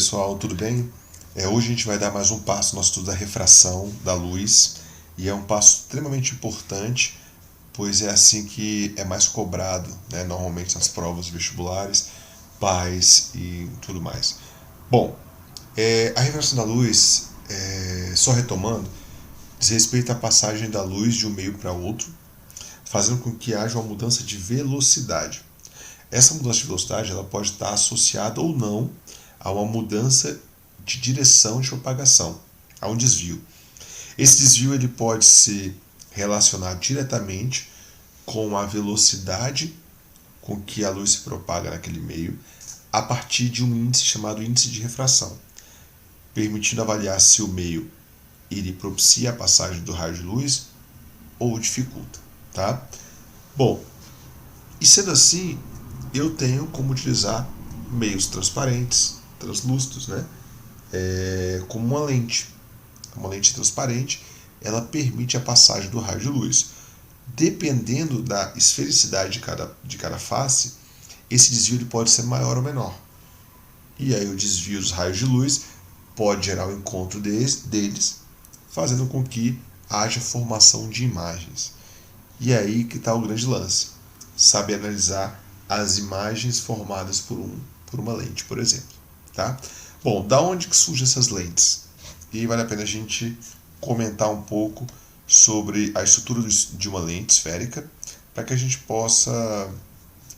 pessoal, tudo bem? Hoje a gente vai dar mais um passo no nosso estudo da refração da luz e é um passo extremamente importante, pois é assim que é mais cobrado, né, normalmente nas provas vestibulares, pais e tudo mais. Bom, a refração da luz, só retomando, diz respeito à passagem da luz de um meio para outro, fazendo com que haja uma mudança de velocidade. Essa mudança de velocidade ela pode estar associada ou não a uma mudança de direção de propagação, a um desvio. Esse desvio ele pode ser relacionado diretamente com a velocidade com que a luz se propaga naquele meio, a partir de um índice chamado índice de refração, permitindo avaliar se o meio ele propicia a passagem do raio de luz ou dificulta, tá? Bom, e sendo assim, eu tenho como utilizar meios transparentes, translúcidos, né? Como uma lente. Uma lente transparente, ela permite a passagem do raio de luz. Dependendo da esfericidade de cada face, esse desvio ele pode ser maior ou menor. E aí o desvio dos raios de luz pode gerar o encontro deles, fazendo com que haja formação de imagens. E é aí que está o grande lance. Saber analisar as imagens formadas por uma lente, por exemplo. Tá? Bom, da onde que surgem essas lentes? E vale a pena a gente comentar um pouco sobre a estrutura de uma lente esférica para que a gente possa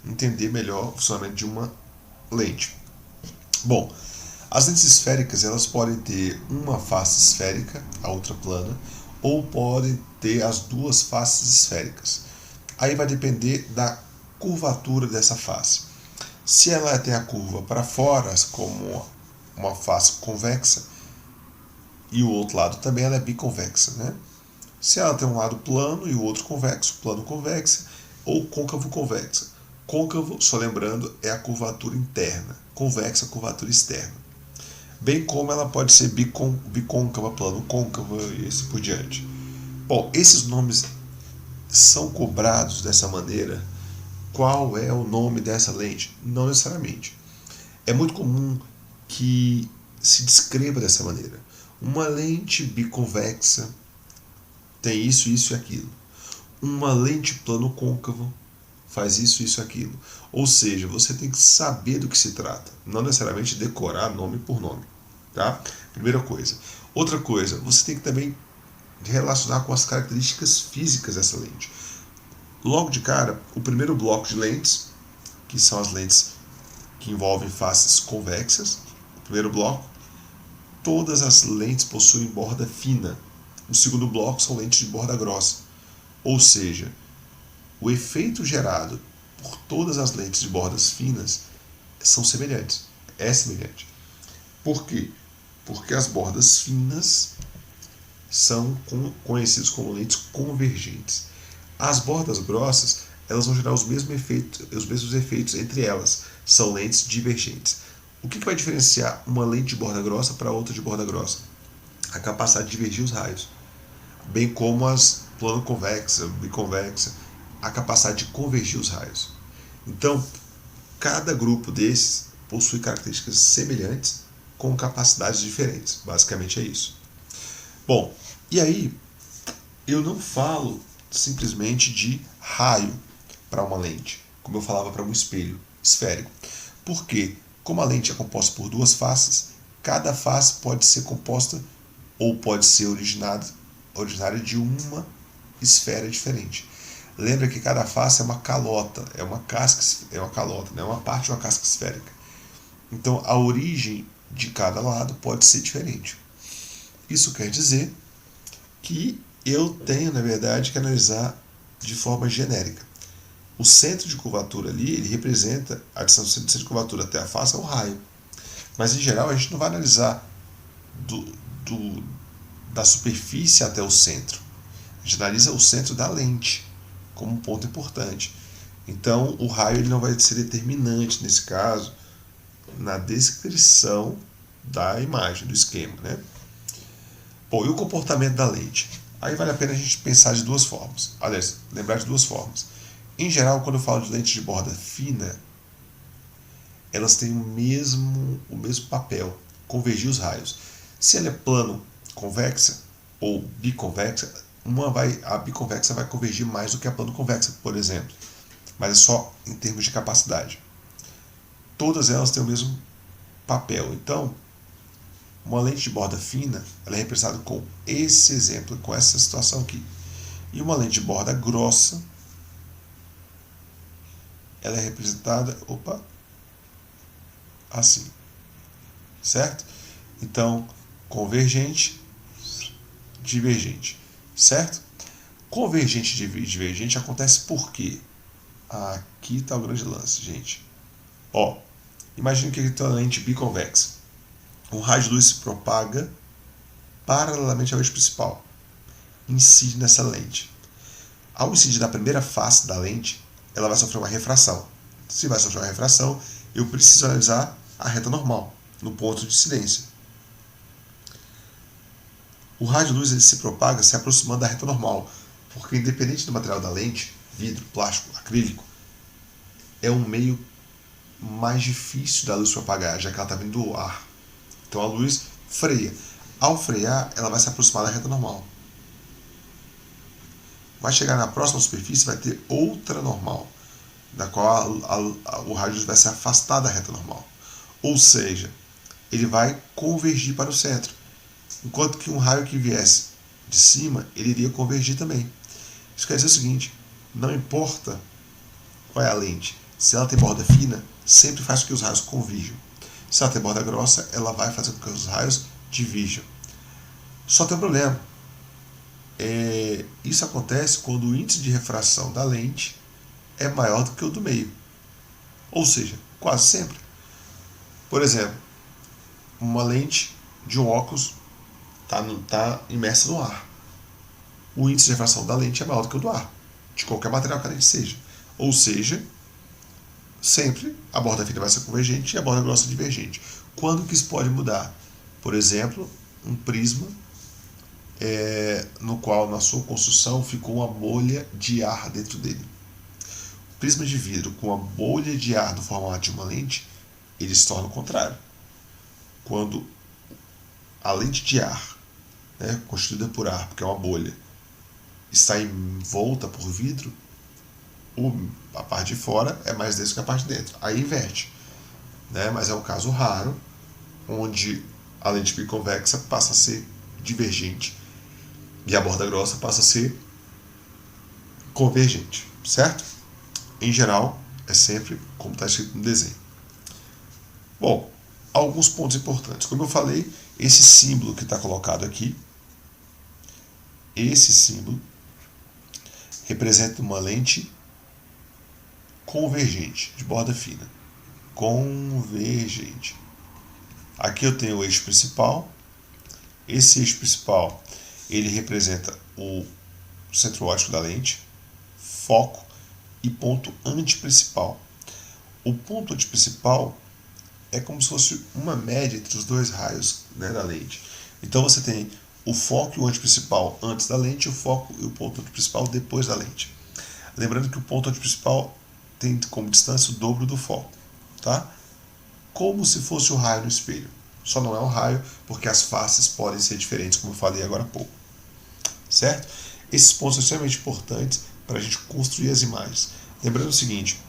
entender melhor o funcionamento de uma lente. Bom, as lentes esféricas elas podem ter uma face esférica, a outra plana, ou podem ter as duas faces esféricas. Aí vai depender da curvatura dessa face. Se ela tem a curva para fora, como uma face convexa, e o outro lado também ela é biconvexa, né? Se ela tem um lado plano e o outro convexo, plano convexa, ou côncavo convexa. Côncavo, só lembrando, é a curvatura interna, convexa a curvatura externa. Bem como ela pode ser bicôncava, plano côncavo e assim por diante. Bom, esses nomes são cobrados dessa maneira. Qual é o nome dessa lente? Não necessariamente. É muito comum que se descreva dessa maneira. Uma lente biconvexa tem isso, isso e aquilo. Uma lente plano côncavo faz isso, isso e aquilo. Ou seja, você tem que saber do que se trata, não necessariamente decorar nome por nome. Tá? Primeira coisa. Outra coisa, você tem que também relacionar com as características físicas dessa lente. Logo de cara, o primeiro bloco de lentes, que são as lentes que envolvem faces convexas, o primeiro bloco, todas as lentes possuem borda fina. O segundo bloco são lentes de borda grossa. Ou seja, o efeito gerado por todas as lentes de bordas finas são semelhantes. É semelhante. Por quê? Porque as bordas finas são conhecidas como lentes convergentes. As bordas grossas elas vão gerar os mesmos efeitos entre elas. São lentes divergentes. O que vai diferenciar uma lente de borda grossa para outra de borda grossa? A capacidade de divergir os raios, bem como as plano convexa, biconvexa, a capacidade de convergir os raios. Então, cada grupo desses possui características semelhantes com capacidades diferentes. Basicamente é isso. Bom, e aí eu não falo simplesmente de raio para uma lente, como eu falava para um espelho esférico. Por quê? Como a lente é composta por duas faces, cada face pode ser composta ou pode ser originária de uma esfera diferente. Lembra que cada face é uma calota, é uma calota, né? Uma parte de uma casca esférica. Então a origem de cada lado pode ser diferente. Isso quer dizer que eu tenho, na verdade, que analisar de forma genérica. O centro de curvatura ali, ele representa a distância do centro de curvatura até a face, é um raio. Mas, em geral, a gente não vai analisar da superfície até o centro. A gente analisa o centro da lente como um ponto importante. Então, o raio ele não vai ser determinante, nesse caso, na descrição da imagem, do esquema, né? Bom, e o comportamento da lente? Aí vale a pena a gente pensar de duas formas. Aliás, lembrar de duas formas. Em geral, quando eu falo de lentes de borda fina, elas têm o mesmo papel. convergir os raios. Se ela é plano convexa ou biconvexa, a biconvexa vai convergir mais do que a plano convexa, por exemplo, mas é só em termos de capacidade. Todas elas têm o mesmo papel. Então, uma lente de borda fina, ela é representada com esse exemplo, com essa situação aqui. E uma lente de borda grossa, ela é representada, assim, certo? Então, convergente, divergente, certo? Convergente e divergente acontece por quê? Aqui está o grande lance, gente. Imagine que aqui tem uma lente biconvexa. Um raio de luz se propaga paralelamente ao eixo principal. Incide nessa lente. Ao incidir na primeira face da lente, ela vai sofrer uma refração. Se vai sofrer uma refração, eu preciso analisar a reta normal, no ponto de incidência. O raio de luz ele se propaga se aproximando da reta normal, porque independente do material da lente, vidro, plástico, acrílico, é um meio mais difícil da luz propagar, já que ela está vindo do ar. Então a luz freia. Ao frear, ela vai se aproximar da reta normal. Vai chegar na próxima superfície, vai ter outra normal, da qual o raio de luz vai se afastar da reta normal. Ou seja, ele vai convergir para o centro. Enquanto que um raio que viesse de cima, ele iria convergir também. Isso quer dizer o seguinte, não importa qual é a lente, se ela tem borda fina, sempre faz com que os raios convirjam. Se ela tem borda grossa, ela vai fazer com que os raios divirjam. Só tem um problema. Isso acontece quando o índice de refração da lente é maior do que o do meio. Ou seja, quase sempre. Por exemplo, uma lente de um óculos está imersa no ar. O índice de refração da lente é maior do que o do ar, de qualquer material que a lente seja. Ou seja, sempre a borda fina vai ser convergente e a borda grossa divergente. Quando que isso pode mudar? Por exemplo, um prisma no qual na sua construção ficou uma bolha de ar dentro dele. O prisma de vidro com uma bolha de ar no formato de uma lente, ele se torna o contrário. Quando a lente de ar, constituída por ar, porque é uma bolha, está envolta por vidro, a parte de fora é mais densa que a parte de dentro. Aí inverte. Mas é um caso raro, onde a lente biconvexa passa a ser divergente e a borda grossa passa a ser convergente, certo? Em geral, é sempre como está escrito no desenho. Bom, alguns pontos importantes. Como eu falei, esse símbolo que está colocado aqui, esse símbolo representa uma lente convergente, de borda fina. Convergente. Aqui eu tenho o eixo principal. Esse eixo principal, ele representa o centro óptico da lente, foco e ponto antiprincipal. O ponto antiprincipal é como se fosse uma média entre os dois raios da lente. Então você tem o foco e o antiprincipal antes da lente, o foco e o ponto antiprincipal depois da lente. Lembrando que o ponto antiprincipal tem como distância o dobro do foco, tá? Como se fosse o raio no espelho. Só não é um raio porque as faces podem ser diferentes, como eu falei agora há pouco. Certo? Esses pontos são extremamente importantes para a gente construir as imagens. Lembrando o seguinte,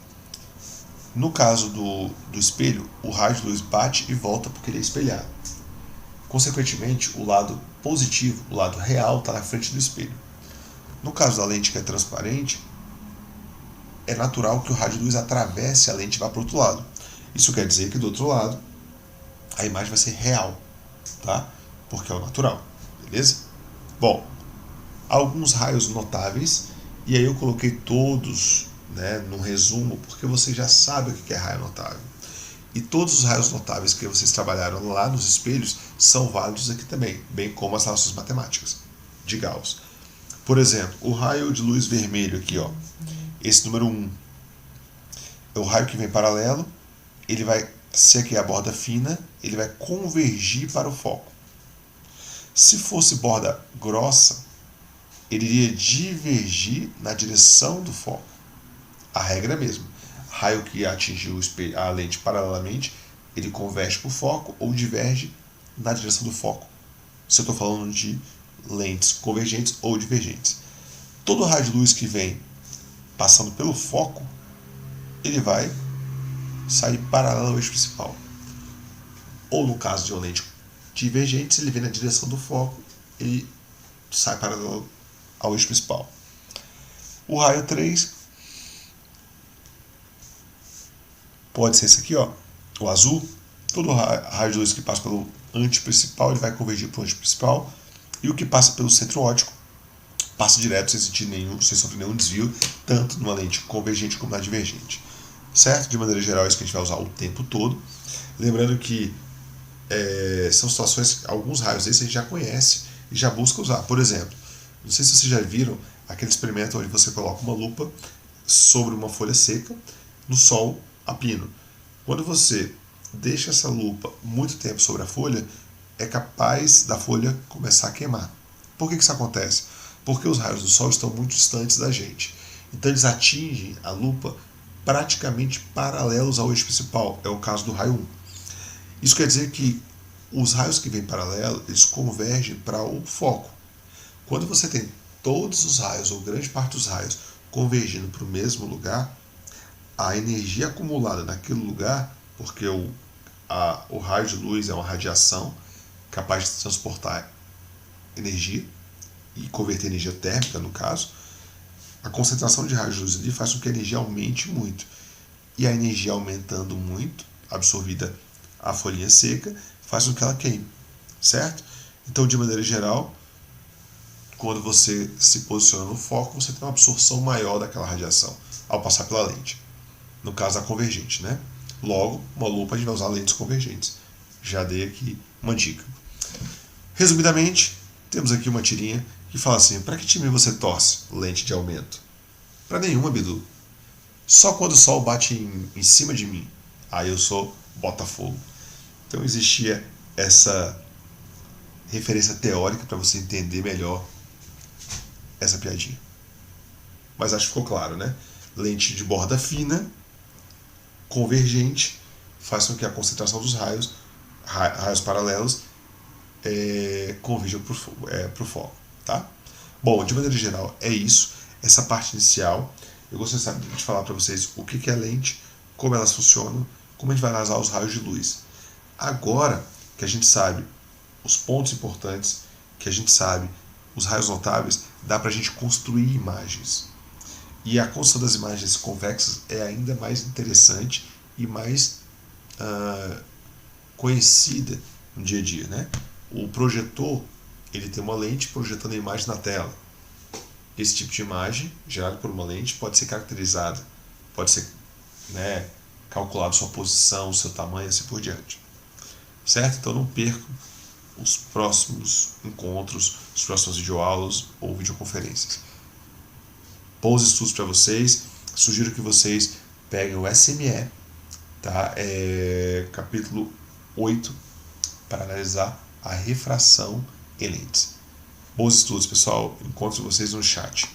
no caso do espelho, o raio de luz bate e volta porque ele é espelhado. Consequentemente, o lado positivo, o lado real, está na frente do espelho. No caso da lente que é transparente, é natural que o raio de luz atravesse a lente e vá para o outro lado. Isso quer dizer que do outro lado, a imagem vai ser real, tá? Porque é o natural, beleza? Bom, alguns raios notáveis, e aí eu coloquei todos num resumo, porque você já sabe o que é raio notável. E todos os raios notáveis que vocês trabalharam lá nos espelhos são válidos aqui também, bem como as relações matemáticas de Gauss. Por exemplo, o raio de luz vermelho aqui, esse número 1, é o raio que vem paralelo, ele vai, se aqui é a borda fina, ele vai convergir para o foco. Se fosse borda grossa, ele iria divergir na direção do foco. A regra é a mesma. Raio que atingiu a lente paralelamente, ele converge para o foco ou diverge na direção do foco. Se eu estou falando de lentes convergentes ou divergentes. Todo raio de luz que vem passando pelo foco, ele vai sair paralelo ao eixo principal. Ou no caso de uma lente divergente, se ele vem na direção do foco, ele sai paralelo ao eixo principal. O raio 3 pode ser esse aqui, ó, o azul. Todo raio de luz que passa pelo antiprincipal, ele vai convergir para o antiprincipal. E o que passa pelo centro óptico passa direto sem sofrer nenhum desvio, tanto numa lente convergente como na divergente. Certo? De maneira geral, é isso que a gente vai usar o tempo todo. Lembrando que são situações, alguns raios desses a gente já conhece e já busca usar. Por exemplo, não sei se vocês já viram aquele experimento onde você coloca uma lupa sobre uma folha seca no sol a pino. Quando você deixa essa lupa muito tempo sobre a folha, é capaz da folha começar a queimar. Por que isso acontece? Porque os raios do sol estão muito distantes da gente. Então eles atingem a lupa praticamente paralelos ao eixo principal. É o caso do raio 1. Isso quer dizer que os raios que vêm paralelo, eles convergem para o foco. Quando você tem todos os raios, ou grande parte dos raios, convergindo para o mesmo lugar, a energia acumulada naquele lugar, porque o raio de luz é uma radiação capaz de transportar energia e converter energia térmica, no caso, a concentração de raios de luz ali faz com que a energia aumente muito. E a energia aumentando muito, absorvida a folhinha seca, faz com que ela queime, certo? Então, de maneira geral, quando você se posiciona no foco, você tem uma absorção maior daquela radiação ao passar pela lente. No caso da convergente, né? Logo, uma lupa a gente vai usar lentes convergentes. Já dei aqui uma dica. Resumidamente, temos aqui uma tirinha que fala assim: para que time você torce? Lente de aumento. Para nenhuma, Bidu. Só quando o sol bate em cima de mim. Aí eu sou Botafogo. Então existia essa referência teórica para você entender melhor essa piadinha. Mas acho que ficou claro, né? Lente de borda fina, convergente, faz com que a concentração dos raios paralelos, converjam para o foco. Tá? Bom, de maneira geral, é isso. Essa parte inicial, eu gostaria de falar para vocês o que é lente, como elas funcionam, como a gente vai analisar os raios de luz. Agora que a gente sabe os pontos importantes, que a gente sabe os raios notáveis, dá para a gente construir imagens. E a construção das imagens convexas é ainda mais interessante e mais conhecida no dia a dia, né? O projetor, ele tem uma lente projetando a imagem na tela. Esse tipo de imagem, gerada por uma lente, pode ser caracterizada, pode ser, né, calculado sua posição, seu tamanho, assim por diante. Certo? Então não percam os próximos encontros, os próximos videoaulas ou videoconferências. Bons estudos para vocês. Sugiro que vocês peguem o SME, tá? Capítulo 8, para analisar a refração em lentes. Bons estudos, pessoal. Encontro vocês no chat.